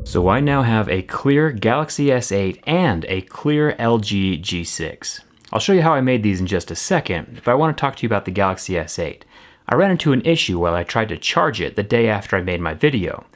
So I now have a clear Galaxy S8 and a clear LG G6. I'll show you how I made these in just a second, but I want to talk to you about the Galaxy S8. I ran into an issue while I tried to charge it the day after I made my video.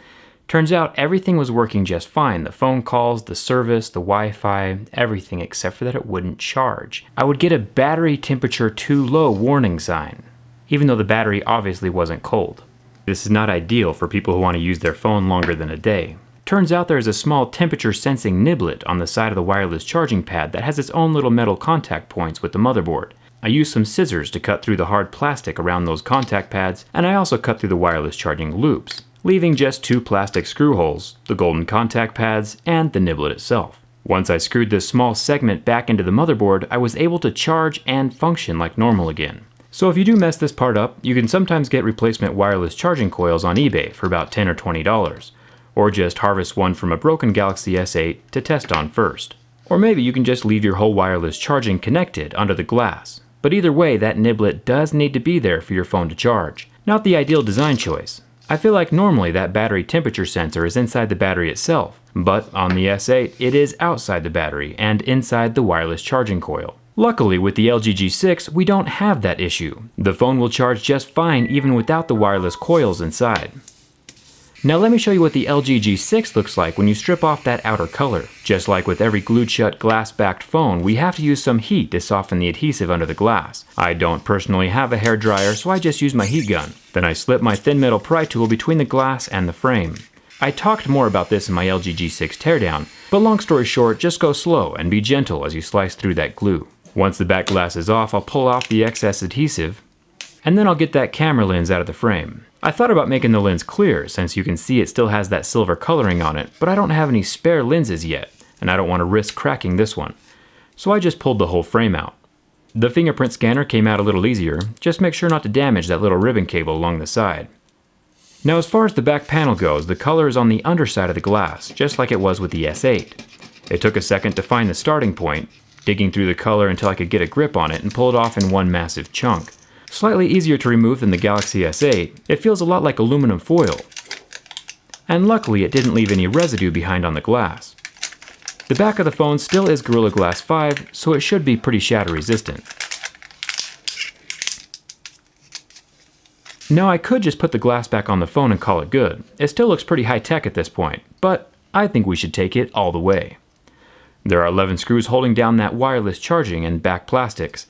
Turns out everything was working just fine. The phone calls, the service, the Wi-Fi, everything except for that it wouldn't charge. I would get a battery temperature too low warning sign, even though the battery obviously wasn't cold. This is not ideal for people who want to use their phone longer than a day. Turns out there is a small temperature sensing niblet on the side of the wireless charging pad that has its own little metal contact points with the motherboard. I used some scissors to cut through the hard plastic around those contact pads, and I also cut through the wireless charging loops, leaving just two plastic screw holes, the golden contact pads, and the niblet itself. Once I screwed this small segment back into the motherboard, I was able to charge and function like normal again. So if you do mess this part up, you can sometimes get replacement wireless charging coils on eBay for about $10 or $20. Or just harvest one from a broken Galaxy S8 to test on first. Or maybe you can just leave your whole wireless charging connected under the glass. But either way, that niblet does need to be there for your phone to charge. Not the ideal design choice. I feel like normally that battery temperature sensor is inside the battery itself, but on the S8 it is outside the battery and inside the wireless charging coil. Luckily with the LG G6 we don't have that issue. The phone will charge just fine even without the wireless coils inside. Now let me show you what the LG G6 looks like when you strip off that outer color. Just like with every glued shut glass-backed phone, we have to use some heat to soften the adhesive under the glass. I don't personally have a hairdryer, so I just use my heat gun. Then I slip my thin metal pry tool between the glass and the frame. I talked more about this in my LG G6 teardown, but long story short, just go slow and be gentle as you slice through that glue. Once the back glass is off, I'll pull off the excess adhesive, and then I'll get that camera lens out of the frame. I thought about making the lens clear since you can see it still has that silver coloring on it, but I don't have any spare lenses yet, and I don't want to risk cracking this one. So I just pulled the whole frame out. The fingerprint scanner came out a little easier, just make sure not to damage that little ribbon cable along the side. Now as far as the back panel goes, the color is on the underside of the glass, just like it was with the S8. It took a second to find the starting point, digging through the color until I could get a grip on it and pull it off in one massive chunk. Slightly easier to remove than the Galaxy S8, it feels a lot like aluminum foil. And luckily it didn't leave any residue behind on the glass. The back of the phone still is Gorilla Glass 5, so it should be pretty shatter resistant. Now I could just put the glass back on the phone and call it good. It still looks pretty high tech at this point, but I think we should take it all the way. There are 11 screws holding down that wireless charging and back plastics.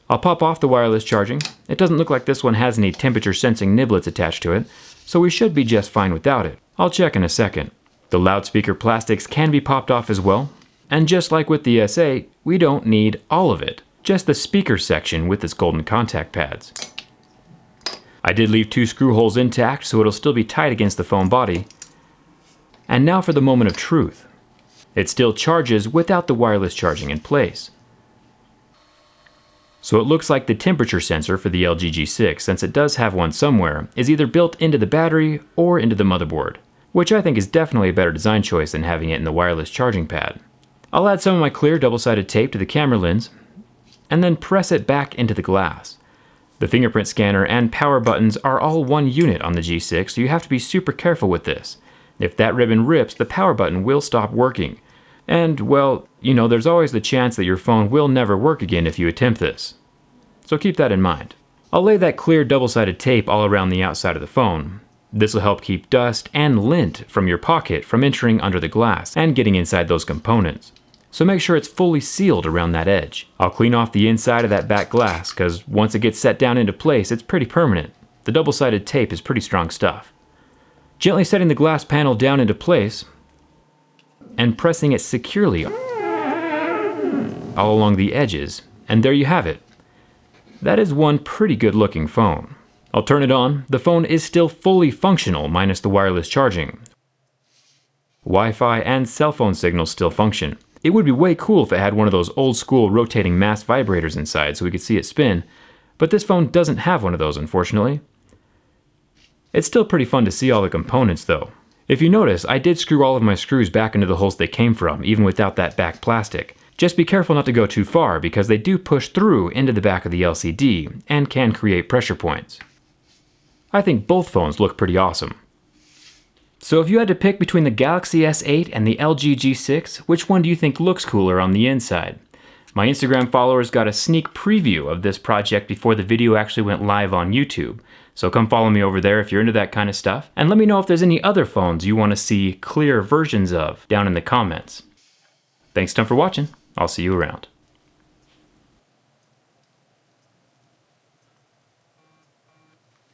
I'll pop off the wireless charging. It doesn't look like this one has any temperature sensing niblets attached to it, so we should be just fine without it. I'll check in a second. The loudspeaker plastics can be popped off as well, and just like with the S8, we don't need all of it, just the speaker section with its golden contact pads. I did leave two screw holes intact so it'll still be tight against the phone body. And now for the moment of truth. It still charges without the wireless charging in place. So it looks like the temperature sensor for the LG G6, since it does have one somewhere, is either built into the battery or into the motherboard, which I think is definitely a better design choice than having it in the wireless charging pad. I'll add some of my clear double-sided tape to the camera lens, and then press it back into the glass. The fingerprint scanner and power buttons are all one unit on the G6, so you have to be super careful with this. If that ribbon rips, the power button will stop working. And, well, you know, there's always the chance that your phone will never work again if you attempt this. So keep that in mind. I'll lay that clear double-sided tape all around the outside of the phone. This will help keep dust and lint from your pocket from entering under the glass and getting inside those components. So make sure it's fully sealed around that edge. I'll clean off the inside of that back glass because once it gets set down into place, it's pretty permanent. The double-sided tape is pretty strong stuff. Gently setting the glass panel down into place and pressing it securely all along the edges, and there you have it. That is one pretty good looking phone. I'll turn it on. The phone is still fully functional minus the wireless charging. Wi-Fi and cell phone signals still function. It would be way cool if it had one of those old school rotating mass vibrators inside so we could see it spin, but this phone doesn't have one of those unfortunately. It's still pretty fun to see all the components though. If you notice, I did screw all of my screws back into the holes they came from, even without that back plastic. Just be careful not to go too far because they do push through into the back of the LCD and can create pressure points. I think both phones look pretty awesome. So if you had to pick between the Galaxy S8 and the LG G6, which one do you think looks cooler on the inside? My Instagram followers got a sneak preview of this project before the video actually went live on YouTube. So come follow me over there if you're into that kind of stuff. And let me know if there's any other phones you want to see clear versions of down in the comments. Thanks a ton for watching. I'll see you around.